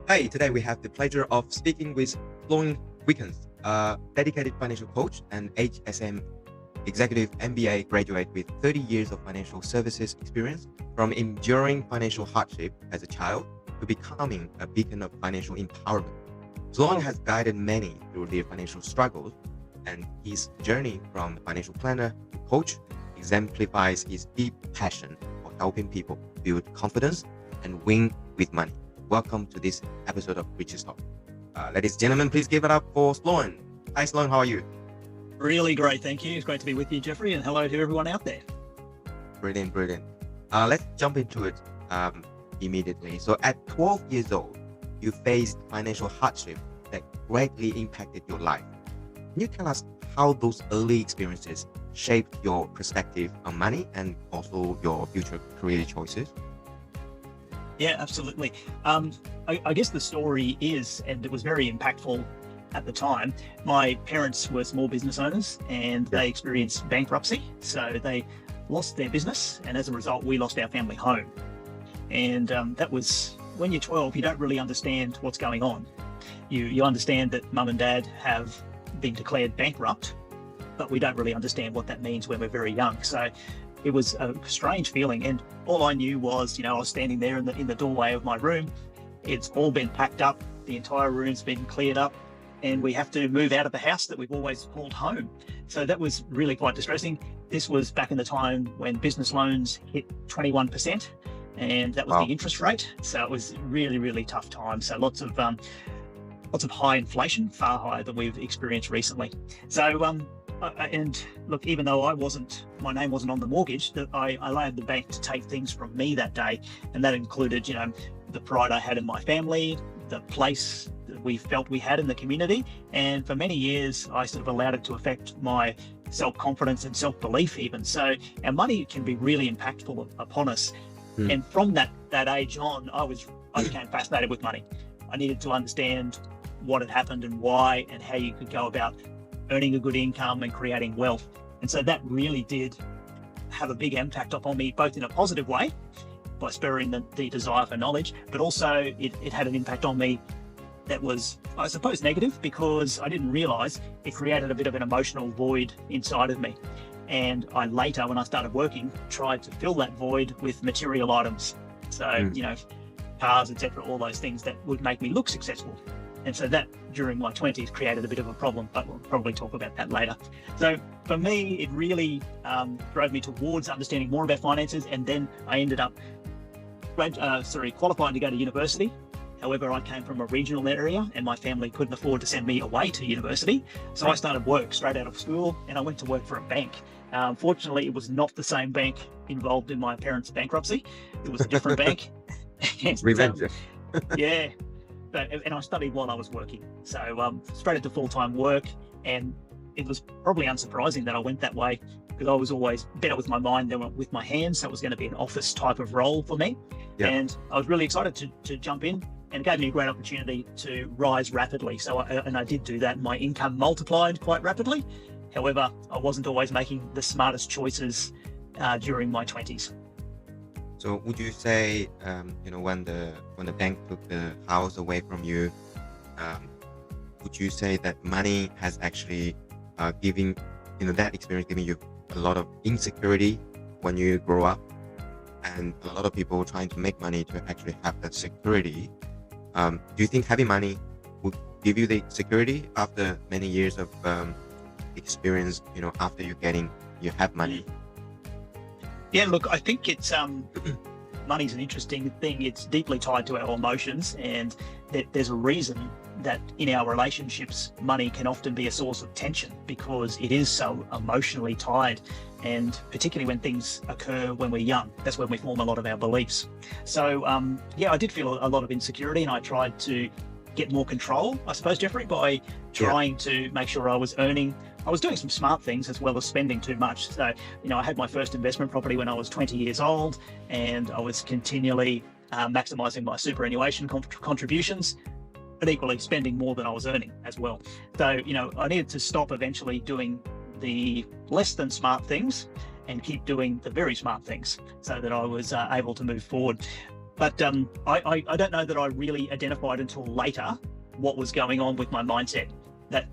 Hey, today we have the pleasure of speaking with Sloan Wilkins, a dedicated financial coach and HSM executive MBA graduate with 30 years of financial services experience, from enduring financial hardship as a child to becoming a beacon of financial empowerment. Sloan has guided many through their financial struggles, and his journey from financial planner to coach exemplifies his deep passion for helping people build confidence and win with money. Welcome to this episode of Riches Talk. Ladies and gentlemen, please give it up for Sloan. Hi, Sloan. How are you? Really great. Thank you. It's great to be with you, Jeffrey, and hello to everyone out there. Brilliant. Let's jump into it immediately. So at 12 years old, you faced financial hardship that greatly impacted your life. Can you tell us how those early experiences shaped your perspective on money and also your future career choices? Yeah, absolutely. I guess the story is, and it was very impactful at the time, my parents were small business owners and they experienced bankruptcy. So they lost their business, and as a result, we lost our family home. And that was, when you're 12, you don't really understand what's going on. You understand that mum and dad have been declared bankrupt, but we don't really understand what that means when we're very young. So it was a strange feeling, and all I knew was, I was standing there in the doorway of my room. It's all been packed up, the entire room's been cleared up, and we have to move out of the house that we've always called home. So that was really quite distressing. This was back in the time when business loans hit 21%, and that was the interest rate. So it was really, really tough time. So lots of high inflation, far higher than we've experienced recently. So and look, even though my name wasn't on the mortgage, that I allowed the bank to take things from me that day. And that included, the pride I had in my family, the place that we felt we had in the community. And for many years, I sort of allowed it to affect my self-confidence and self-belief even. So our money can be really impactful upon us. And from that age on, I became fascinated with money. I needed to understand what had happened and why, and how you could go about earning a good income and creating wealth. And so that really did have a big impact upon me, both in a positive way by spurring the desire for knowledge, but also it had an impact on me that was, I suppose, negative, because I didn't realize it created a bit of an emotional void inside of me. And I later, when I started working, tried to fill that void with material items. So, cars, etc., all those things that would make me look successful. And so that, during my 20s, created a bit of a problem, but we'll probably talk about that later. So for me, it really drove me towards understanding more about finances. And then I ended up qualifying to go to university. However, I came from a regional area and my family couldn't afford to send me away to university. So I started work straight out of school, and I went to work for a bank. Fortunately, it was not the same bank involved in my parents' bankruptcy. It was a different bank. Revenge. Yeah. And I studied while I was working. So straight into full-time work. And it was probably unsurprising that I went that way, because I was always better with my mind than with my hands. So it was going to be an office type of role for me. Yeah. And I was really excited to jump in, and it gave me a great opportunity to rise rapidly. So I did do that. My income multiplied quite rapidly. However, I wasn't always making the smartest choices during my 20s. So would you say, when the bank took the house away from you, would you say that money has actually that experience giving you a lot of insecurity when you grow up, and a lot of people trying to make money to actually have that security? Do you think having money would give you the security after many years of experience, after you have money? Yeah, look, I think it's money's an interesting thing. It's deeply tied to our emotions, and there's a reason that in our relationships, money can often be a source of tension, because it is so emotionally tied. And particularly when things occur when we're young, that's when we form a lot of our beliefs. So I did feel a lot of insecurity, and I tried to get more control, I suppose, Jeffrey, by trying to make sure I was doing some smart things as well as spending too much. So, I had my first investment property when I was 20 years old, and I was continually maximizing my superannuation contributions, but equally spending more than I was earning as well. So, I needed to stop eventually doing the less than smart things and keep doing the very smart things so that I was able to move forward. But I don't know that I really identified until later what was going on with my mindset. That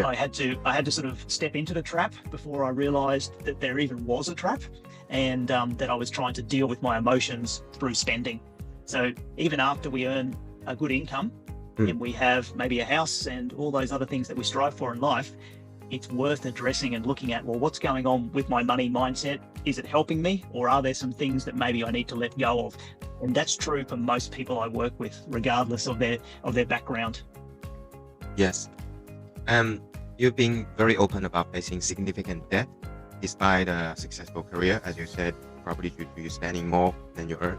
I had to sort of step into the trap before I realized that there even was a trap, and that I was trying to deal with my emotions through spending. So even after we earn a good income and we have maybe a house and all those other things that we strive for in life, it's worth addressing and looking at, well, what's going on with my money mindset? Is it helping me, or are there some things that maybe I need to let go of? And that's true for most people I work with, regardless of their background. Yes. You've been very open about facing significant debt despite a successful career, as you said, probably due to you spending more than you earn.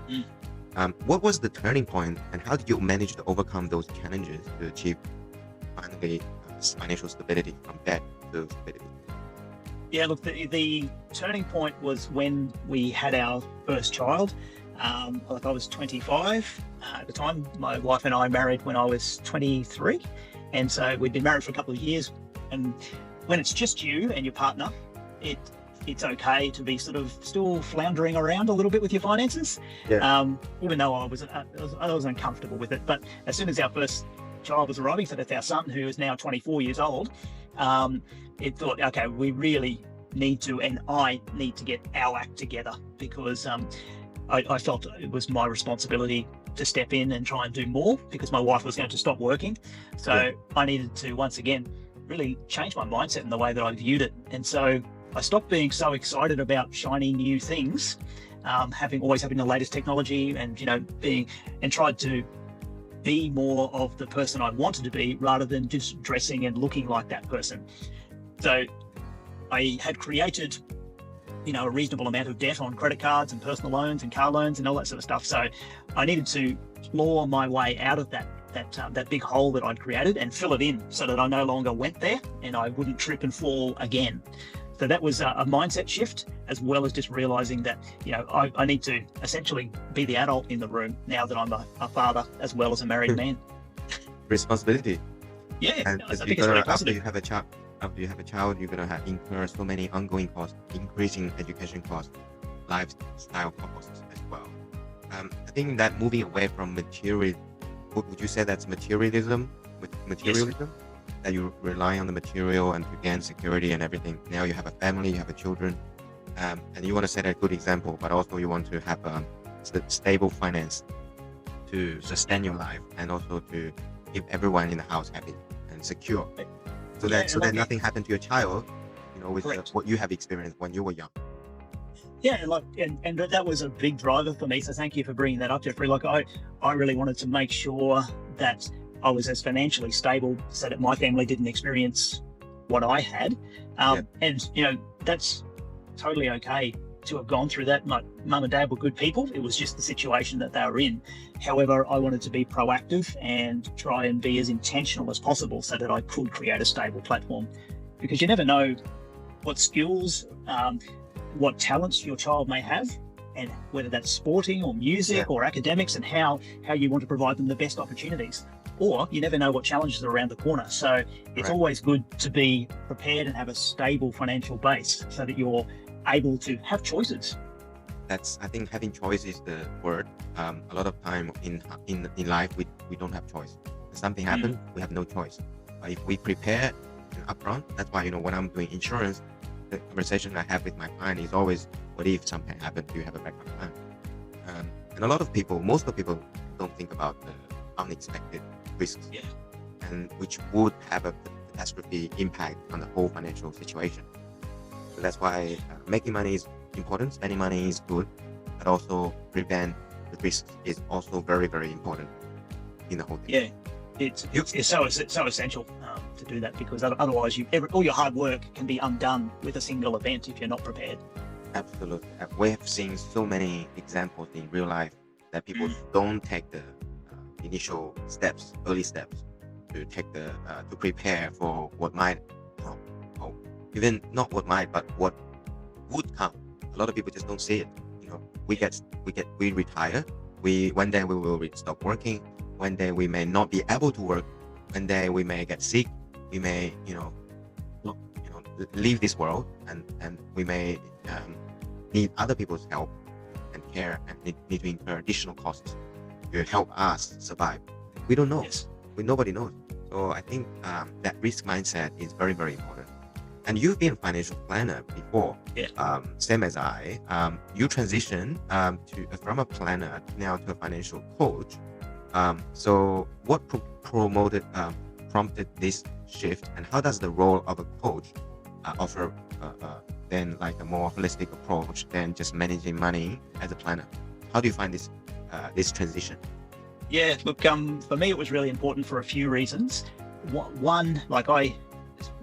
What was the turning point, and how did you manage to overcome those challenges to achieve finally financial stability from debt to stability? Yeah, look, the turning point was when we had our first child. I was 25 at the time. My wife and I married when I was 23. And so we'd been married for a couple of years. And when it's just you and your partner, it's okay to be sort of still floundering around a little bit with your finances. Even though I was uncomfortable with it. But as soon as our first child was arriving, so that's our son, who is now 24 years old, it thought, okay, we really need to, and I need to get our act together, because I felt it was my responsibility to step in and try and do more, because my wife was going to stop working. So I needed to, once again, really change my mindset in the way that I viewed it. And so I stopped being so excited about shiny new things, always having the latest technology, and tried to be more of the person I wanted to be, rather than just dressing and looking like that person. So I had created a reasonable amount of debt on credit cards and personal loans and car loans and all that sort of stuff. So I needed to claw my way out of that big hole that I'd created and fill it in, so that I no longer went there and I wouldn't trip and fall again. So that was a mindset shift, as well as just realizing that I need to essentially be the adult in the room now that I'm a father as well as a married man. Responsibility. Yeah, and I think it's very positive. After you have a child, you're gonna incur so many ongoing costs, increasing education costs, lifestyle costs as well. I think that moving away from material, would you say that's materialism? Materialism? Yes. That you rely on the material and to gain security and everything. Now you have a family, you have a children, and you want to set a good example, but also you want to have stable finance to sustain your life, and also to keep everyone in the house happy and secure. So that nothing happened to your child, with what you have experienced when you were young. Yeah, and that was a big driver for me. So thank you for bringing that up, Jeffrey. I really wanted to make sure that I was as financially stable, so that my family didn't experience what I had. And that's totally okay to have gone through that. My mum and dad were good people. It was just the situation that they were in. However, I wanted to be proactive and try and be as intentional as possible, so that I could create a stable platform, because you never know what skills, what talents your child may have, and whether that's sporting or music or academics, and how you want to provide them the best opportunities. Or you never know what challenges are around the corner. So it's always good to be prepared and have a stable financial base, so that you're able to have choices. I think having choice is the word. A lot of time in life, we don't have choice. If something happens, we have no choice. But if we prepare upfront, that's why, when I'm doing insurance, the conversation I have with my client is always, what if something happens? Do you have a backup plan? And most of people don't think about the unexpected risks, and which would have a catastrophe impact on the whole financial situation. So that's why making money is important, spending money is good, but also prevent the risks is also very, very important in the whole thing. Yeah, it's so essential to do that, because otherwise all your hard work can be undone with a single event if you're not prepared. Absolutely. We have seen so many examples in real life that people don't take the early steps to prepare for what might come, or even not what might, but what would come. A lot of people just don't see it. We retire. One day we will stop working. One day we may not be able to work. One day we may get sick. We may, leave this world, and we may need other people's help and care, and need to incur additional costs to help us survive? We don't know. Yes. Nobody knows. So I think that risk mindset is very, very important. And you've been a financial planner before, Yeah. Same as I. You transition from a planner now to a financial coach. So what prompted this shift, and how does the role of a coach offer then like a more holistic approach than just managing money as a planner? How do you find this transition? Yeah, look, for me, it was really important for a few reasons. One, like I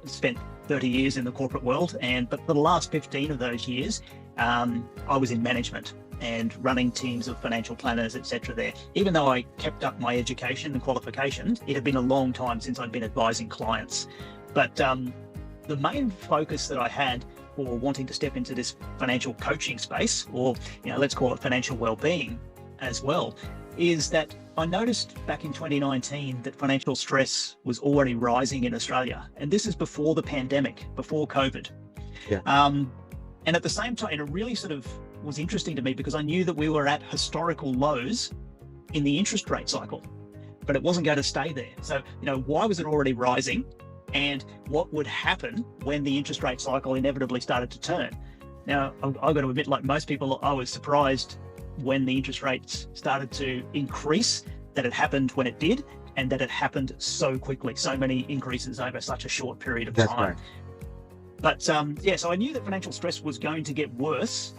spent 30 years in the corporate world, but for the last 15 of those years, I was in management and running teams of financial planners, etc. there. Even though I kept up my education and qualifications, it had been a long time since I'd been advising clients. But the main focus that I had for wanting to step into this financial coaching space, or let's call it financial well-being as well, is that I noticed back in 2019 that financial stress was already rising in Australia. And this is before the pandemic, before COVID. Yeah. And at the same time, it really sort of was interesting to me because I knew that we were at historical lows in the interest rate cycle, but it wasn't going to stay there. So, why was it already rising? And what would happen when the interest rate cycle inevitably started to turn? Now, I've got to admit, like most people, I was surprised when the interest rates started to increase, that it happened when it did, and that it happened so quickly, so many increases over such a short period of That's time. right. But so I knew that financial stress was going to get worse.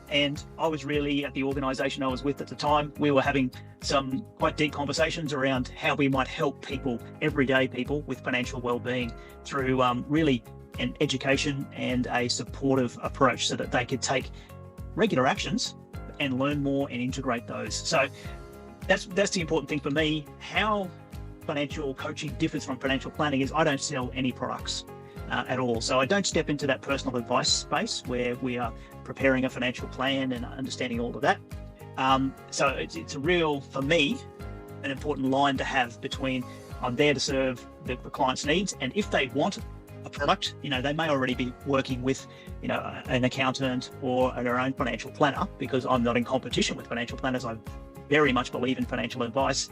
And I was really, at the organization I was with at the time, we were having some quite deep conversations around how we might help people, everyday people, with financial well-being through really an education and a supportive approach so that they could take regular actions and learn more and integrate those. So that's the important thing for me. How financial coaching differs from financial planning is I don't sell any products at all. So I don't step into that personal advice space where we are preparing a financial plan and understanding all of that. So it's a real, for me, an important line to have between I'm there to serve the client's needs, and if they want a product, they may already be working with, an accountant or their own financial planner, because I'm not in competition with financial planners. I very much believe in financial advice.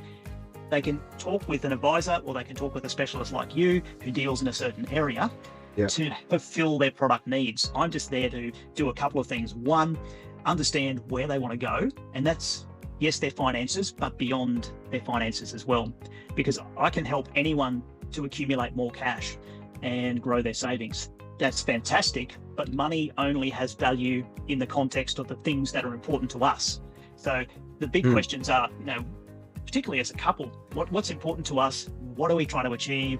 They can talk with an advisor, or they can talk with a specialist like you who deals in a certain area to fulfill their product needs. I'm just there to do a couple of things. One, understand where they want to go. And that's, yes, their finances, but beyond their finances as well, because I can help anyone to accumulate more cash and grow their savings. That's fantastic, but money only has value in the context of the things that are important to us. So the big questions are, particularly as a couple, what's important to us? What are we trying to achieve?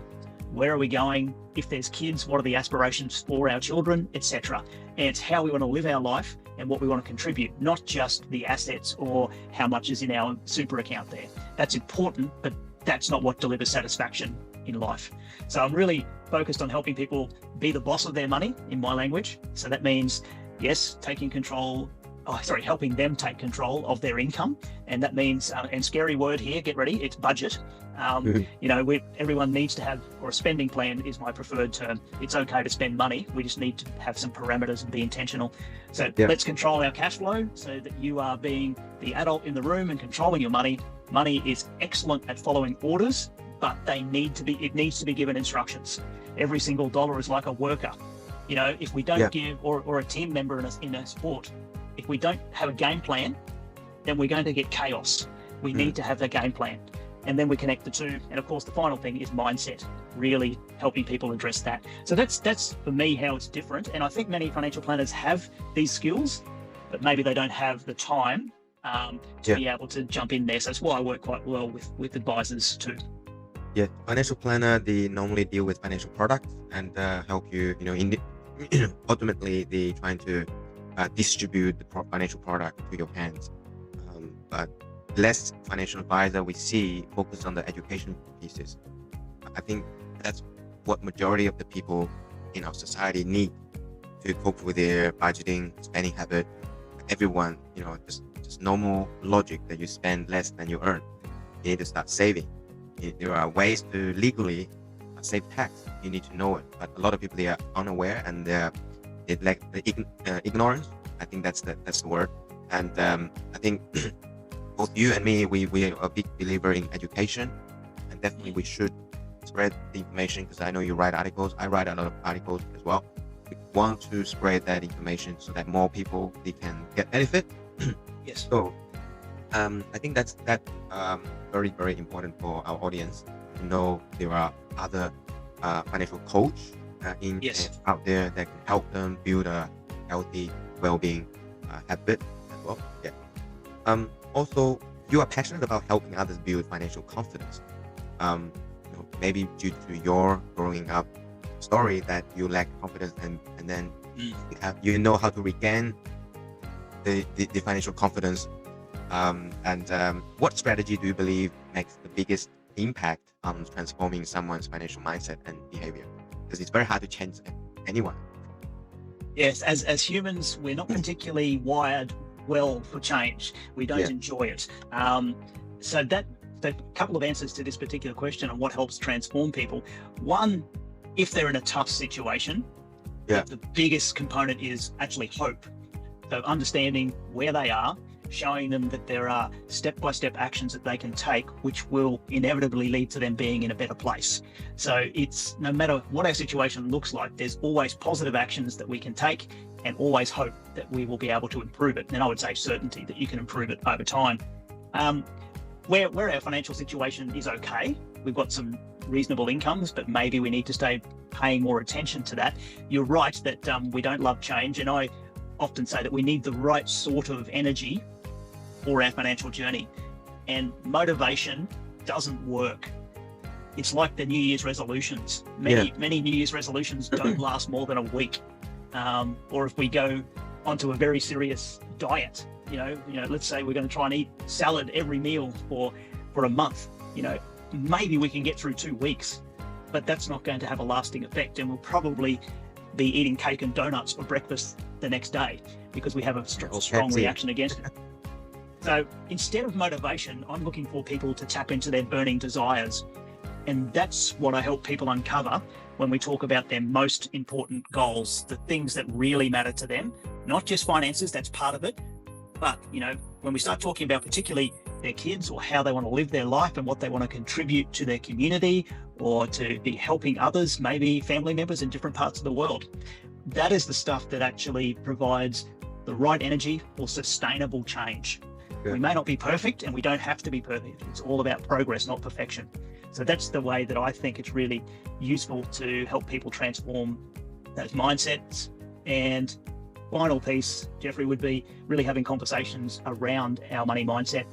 Where are we going? If there's kids, what are the aspirations for our children, etc. And it's how we want to live our life and what we want to contribute, not just the assets or how much is in our super account there. That's important, but that's not what delivers satisfaction in life. So I'm really focused on helping people be the boss of their money, in my language. So that means, yes, helping them take control of their income. And that means, and scary word here, get ready, it's budget. Everyone needs to have, or a spending plan is my preferred term. It's okay to spend money. We just need to have some parameters and be intentional. So let's control our cash flow so that you are being the adult in the room and controlling your money. Money is excellent at following orders, but it needs to be given instructions. Every single dollar is like a worker. If we don't give, or a team member in a sport, if we don't have a game plan, then we're going to get chaos. We need to have a game plan. And then we connect the two. And of course, the final thing is mindset, really helping people address that. So that's for me how it's different. And I think many financial planners have these skills, but maybe they don't have the time to be able to jump in there. So that's why I work quite well with advisors too. Yeah, financial planner, they normally deal with financial products and help you, ultimately they trying to distribute the financial product to your hands. But less financial advisor we see focus on the education pieces. I think that's what majority of the people in our society need to cope with their budgeting, spending habit. Everyone, just normal logic that you spend less than you earn. You need to start saving. There are ways to legally save tax. You need to know it. But a lot of people, they are unaware and they lack the ignorance. I think that's the word. And I think both you and me, we are a big believer in education, and definitely we should spread the information, because I know you write articles. I write a lot of articles as well. We want to spread that information so that more people, they can get benefit. Yes. So I think that's very, very important for our audience to know there are other financial coach Yes. out there that can help them build a healthy well-being habit as well. Yeah. Also, you are passionate about helping others build financial confidence. Maybe due to your growing up story that you lack confidence, and then you know how to regain the financial confidence. What strategy do you believe makes the biggest impact on transforming someone's financial mindset and behavior? Because it's very hard to change anyone. Yes, as humans, we're not particularly wired well for change. We don't enjoy it. So a couple of answers to this particular question on what helps transform people. One, if they're in a tough situation, the biggest component is actually hope. So understanding where they are, showing them that there are step-by-step actions that they can take, which will inevitably lead to them being in a better place. So it's no matter what our situation looks like, there's always positive actions that we can take, and always hope that we will be able to improve it. And I would say certainty that you can improve it over time. Where our financial situation is okay, we've got some reasonable incomes, but maybe we need to stay paying more attention to that. You're right that we don't love change, and I often say that we need the right sort of energy for our financial journey, and motivation doesn't work. It's like the New Year's resolutions. Many New Year's resolutions don't last more than a week. Or if we go onto a very serious diet, let's say we're going to try and eat salad every meal for a month, maybe we can get through 2 weeks, but that's not going to have a lasting effect, and we'll probably be eating cake and donuts for breakfast the next day because we have a strong reaction against it. So instead of motivation, I'm looking for people to tap into their burning desires. And that's what I help people uncover when we talk about their most important goals, the things that really matter to them, not just finances, that's part of it. But, when we start talking about particularly their kids or how they want to live their life and what they want to contribute to their community or to be helping others, maybe family members in different parts of the world, that is the stuff that actually provides the right energy for sustainable change. We may not be perfect, and we don't have to be perfect. It's all about progress, not perfection. So that's the way that I think it's really useful to help people transform those mindsets. And final piece, Jeffrey, would be really having conversations around our money mindset.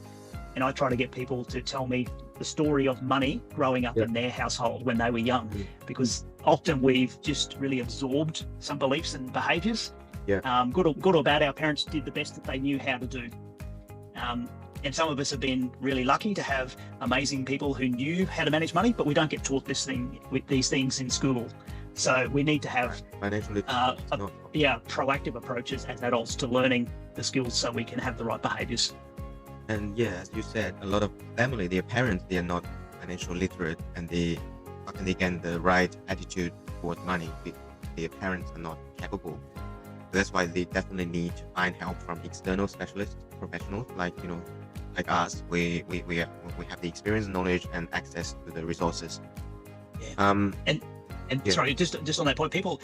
And I try to get people to tell me the story of money growing up in their household when they were young, because often we've just really absorbed some beliefs and behaviors. Good or bad, our parents did the best that they knew how to do. And some of us have been really lucky to have amazing people who knew how to manage money, but we don't get taught these things in school. So we need to have proactive approaches as adults to learning the skills so we can have the right behaviors. And as you said, a lot of family, their parents, they are not financial literate, and how can they get the right attitude towards money if their parents are not capable? That's why they definitely need to find help from external specialists, professionals like us. We have the experience, knowledge, and access to the resources. Sorry, just on that point, people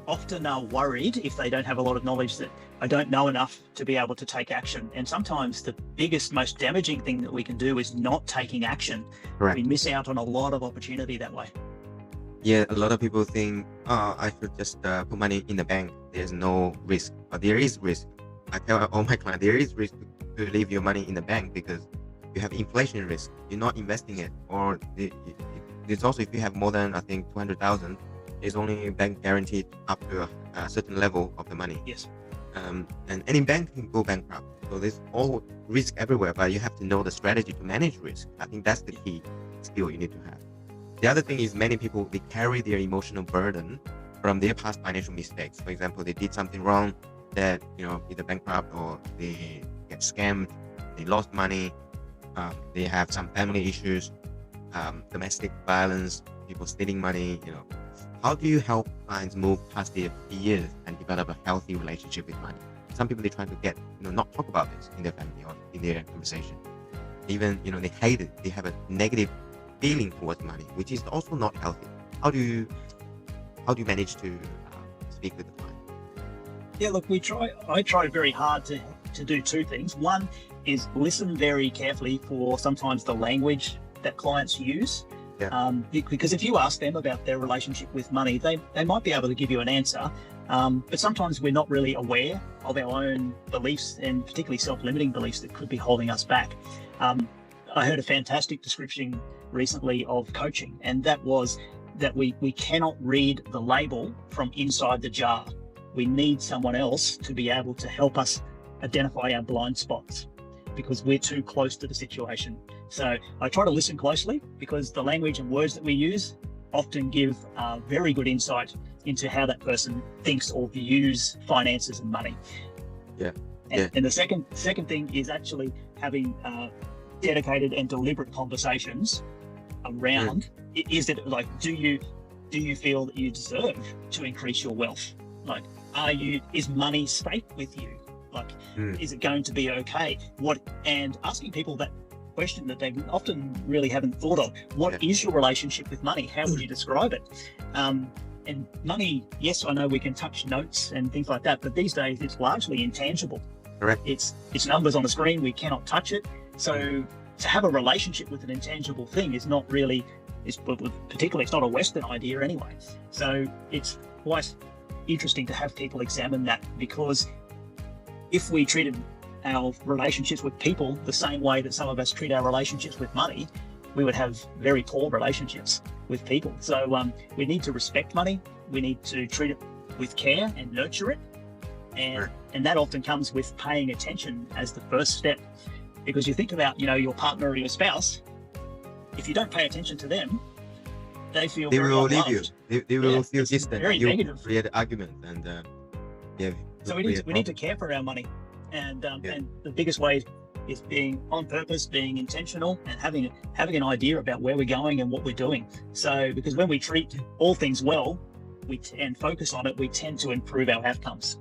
often are worried if they don't have a lot of knowledge that I don't know enough to be able to take action. And sometimes the biggest, most damaging thing that we can do is not taking action. Correct. We miss out on a lot of opportunity that way. A lot of people think, I should just put money in the bank. There's no risk, but there is risk. I tell all my clients, there is risk to leave your money in the bank because you have inflation risk. You're not investing it, or there's also, if you have more than, I think, 200,000, there's only bank guaranteed up to a certain level of the money. Yes. And any bank can go bankrupt. So there's all risk everywhere, but you have to know the strategy to manage risk. I think that's the key skill you need to have. The other thing is, many people, they carry their emotional burden from their past financial mistakes. For example, they did something wrong that, either bankrupt or they get scammed, they lost money, they have some family issues, domestic violence, people stealing money. How do you help clients move past their fears and develop a healthy relationship with money? Some people, they try to not talk about this in their family or in their conversation. even they hate it. They have a negative feeling towards money, which is also not healthy. How do you manage to speak with the client? Yeah, look, I try very hard to do two things. One is listen very carefully for sometimes the language that clients use. Yeah. Because if you ask them about their relationship with money, they might be able to give you an answer. But sometimes we're not really aware of our own beliefs, and particularly self-limiting beliefs that could be holding us back. I heard a fantastic description recently of coaching, and that was that we cannot read the label from inside the jar. We need someone else to be able to help us identify our blind spots because we're too close to the situation. So I try to listen closely because the language and words that we use often give very good insight into how that person thinks or views finances and money. Yeah. And the second thing is actually having dedicated and deliberate conversations around, is it like, do you feel that you deserve to increase your wealth? Like, is money safe with you? Like, is it going to be okay? And asking people that question that they often really haven't thought of. What is your relationship with money? How would you describe it? And money, yes, I know we can touch notes and things like that, but these days it's largely intangible. Correct. It's numbers on the screen, we cannot touch it. So to have a relationship with an intangible thing is not really, particularly it's not a Western idea anyway. So it's quite interesting to have people examine that, because if we treated our relationships with people the same way that some of us treat our relationships with money, we would have very poor relationships with people. So we need to respect money. We need to treat it with care and nurture it. And that often comes with paying attention as the first step. Because you think about, your partner or your spouse, if you don't pay attention to them, they will leave you. They will feel distant. Very negative. Create arguments and So we need to care for our money. And the biggest way is being on purpose, being intentional, and having an idea about where we're going and what we're doing. So, because when we treat all things well, and focus on it, we tend to improve our outcomes.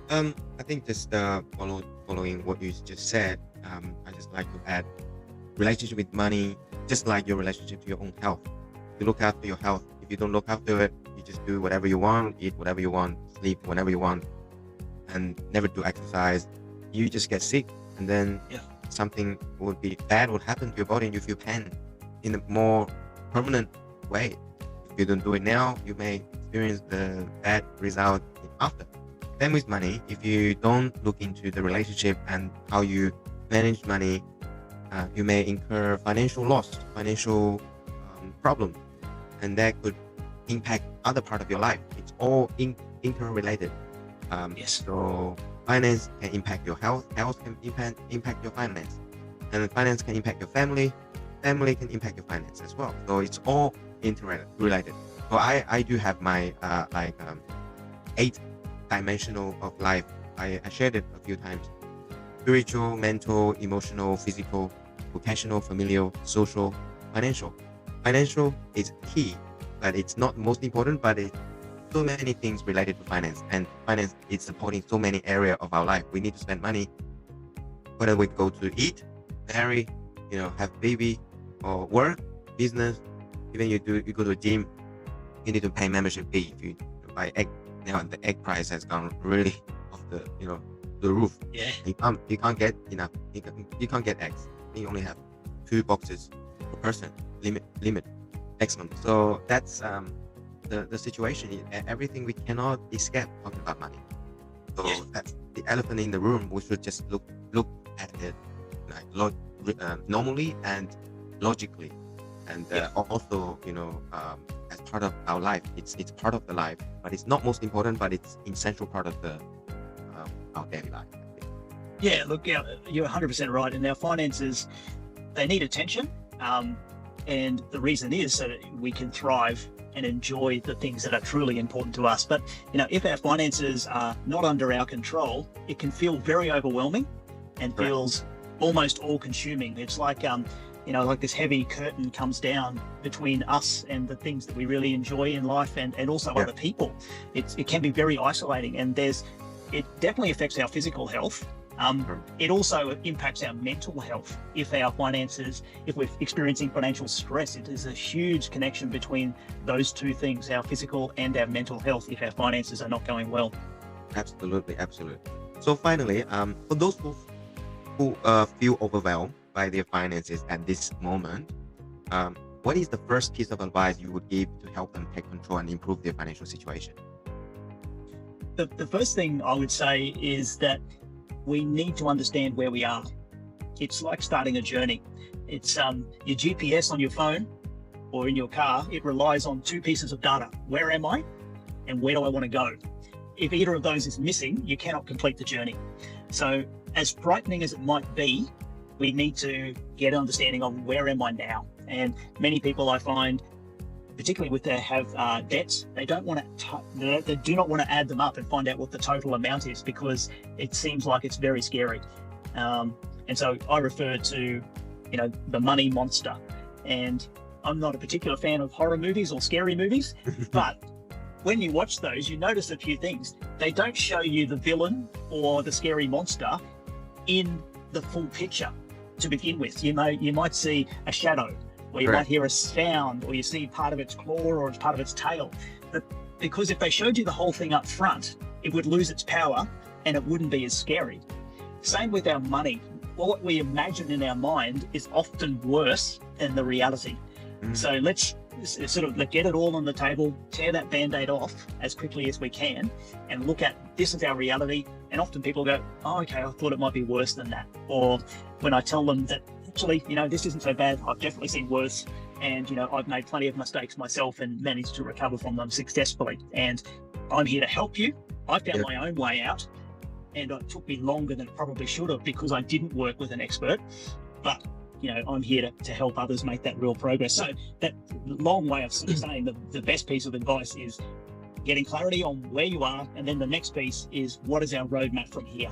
I think just following what you just said, I just like to add, relationship with money, just like your relationship to your own health. You look after your health. If you don't look after it, you just do whatever you want, eat whatever you want, sleep whenever you want, and never do exercise. You just get sick, and then something bad would happen to your body, and you feel pain in a more permanent way. If you don't do it now, you may experience the bad result after. Same with money. If you don't look into the relationship and how you manage money, you may incur financial loss, financial problem, and that could impact other part of your life. It's all interrelated. So finance can impact your health can impact your finance, and finance can impact your family can impact your finance as well. So it's all interrelated. So I do have my 8-dimensional of life. I shared it a few times: spiritual, mental, emotional, physical, vocational, familial, social, financial. Financial is key, but it's not most important, but it's so many things related to finance, and finance is supporting so many areas of our life. We need to spend money, whether we go to eat, marry, have baby, or work, business. Even you go to a gym, you need to pay membership fee. If you buy egg, now the egg price has gone really off the roof. Yeah. You can't get enough. You can't get eggs. You only have 2 boxes per person, limit maximum. So that's the situation. Everything we cannot escape talking about money. So that's the elephant in the room. We should just look at it normally and logically, and also as part of our life. It's part of the life, but it's not most important, but it's essential part of our daily life. Yeah, look, you're 100% right. And our finances, they need attention. And the reason is so that we can thrive and enjoy the things that are truly important to us. But, if our finances are not under our control, it can feel very overwhelming and feels almost all-consuming. It's like, like this heavy curtain comes down between us and the things that we really enjoy in life, and also other people. It can be very isolating, and it definitely affects our physical health. It also impacts our mental health. If we're experiencing financial stress, it is a huge connection between those two things, our physical and our mental health, if our finances are not going well. Absolutely. So finally, for those who feel overwhelmed by their finances at this moment, what is the first piece of advice you would give to help them take control and improve their financial situation? The first thing I would say is that we need to understand where we are. It's like starting a journey. It's your GPS on your phone or in your car. It relies on two pieces of data. Where am I and where do I want to go? If either of those is missing, you cannot complete the journey. So as frightening as it might be, we need to get an understanding of where am I now. And many people I find, particularly with their debts, they do not want to add them up and find out what the total amount is, because it seems like it's very scary. And so I refer to, the money monster. And I'm not a particular fan of horror movies or scary movies, but when you watch those, you notice a few things. They don't show you the villain or the scary monster in the full picture to begin with. You might see a shadow, or you might hear a sound, or you see part of its claw or part of its tail. But because if they showed you the whole thing up front, it would lose its power and it wouldn't be as scary. Same with our money. What we imagine in our mind is often worse than the reality. So let's get it all on the table, tear that band-aid off as quickly as we can, and look at this is our reality. And often people go, oh, okay, I thought it might be worse than that. Or when I tell them that, actually, this isn't so bad, I've definitely seen worse. And, I've made plenty of mistakes myself and managed to recover from them successfully. And I'm here to help you. I found my own way out, and it took me longer than it probably should have because I didn't work with an expert. But I'm here to help others make that real progress. So that long way of saying the best piece of advice is getting clarity on where you are. And then the next piece is, what is our roadmap from here?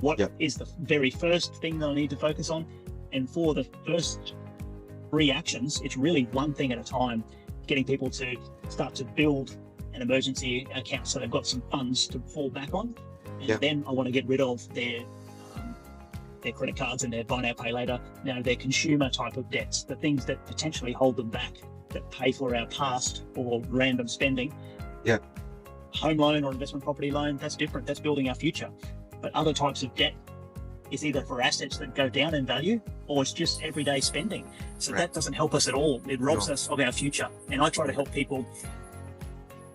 What is the very first thing that I need to focus on? And for the first 3 actions, it's really one thing at a time, getting people to start to build an emergency account so they've got some funds to fall back on. And then I want to get rid of their credit cards and their buy now, pay later, their consumer type of debts, the things that potentially hold them back, that pay for our past or random spending. Home loan or investment property loan, that's different. That's building our future. But other types of debt is either for assets that go down in value, or it's just everyday spending. So that doesn't help us at all. It robs us of our future. And I try to help people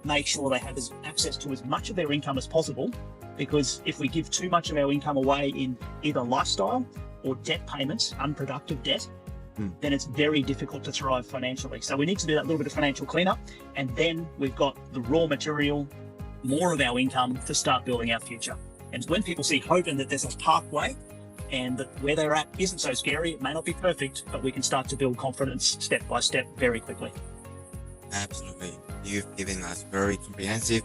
make sure they have access to as much of their income as possible, because if we give too much of our income away in either lifestyle or debt payments, unproductive debt, then it's very difficult to thrive financially. So we need to do that little bit of financial cleanup, and then we've got the raw material, more of our income to start building our future. And when people see hope and that there's a pathway and that where they're at isn't so scary, it may not be perfect, but we can start to build confidence step by step very quickly. Absolutely. You've given us very comprehensive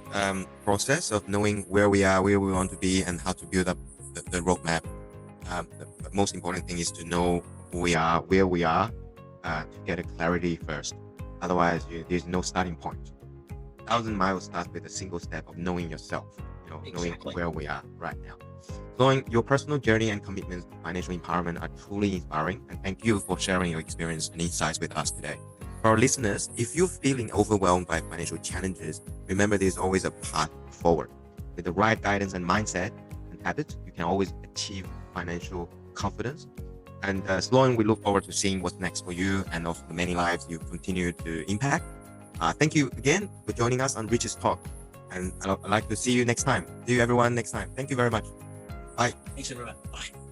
process of knowing where we are, where we want to be, and how to build up the roadmap. The most important thing is to know who we are, where we are, to get a clarity first. Otherwise, there's no starting point. 1,000 miles starts with a single step of knowing yourself, knowing where we are right now. Sloan, your personal journey and commitments to financial empowerment are truly inspiring, and thank you for sharing your experience and insights with us today. For our listeners, if you're feeling overwhelmed by financial challenges, remember there's always a path forward. With the right guidance and mindset and habits, you can always achieve financial confidence. And Sloan, we look forward to seeing what's next for you and also the many lives you continue to impact. Thank you again for joining us on Rich's Talk. And I'd like to see you next time. See you everyone next time. Thank you very much. Bye. Thanks everyone. Bye.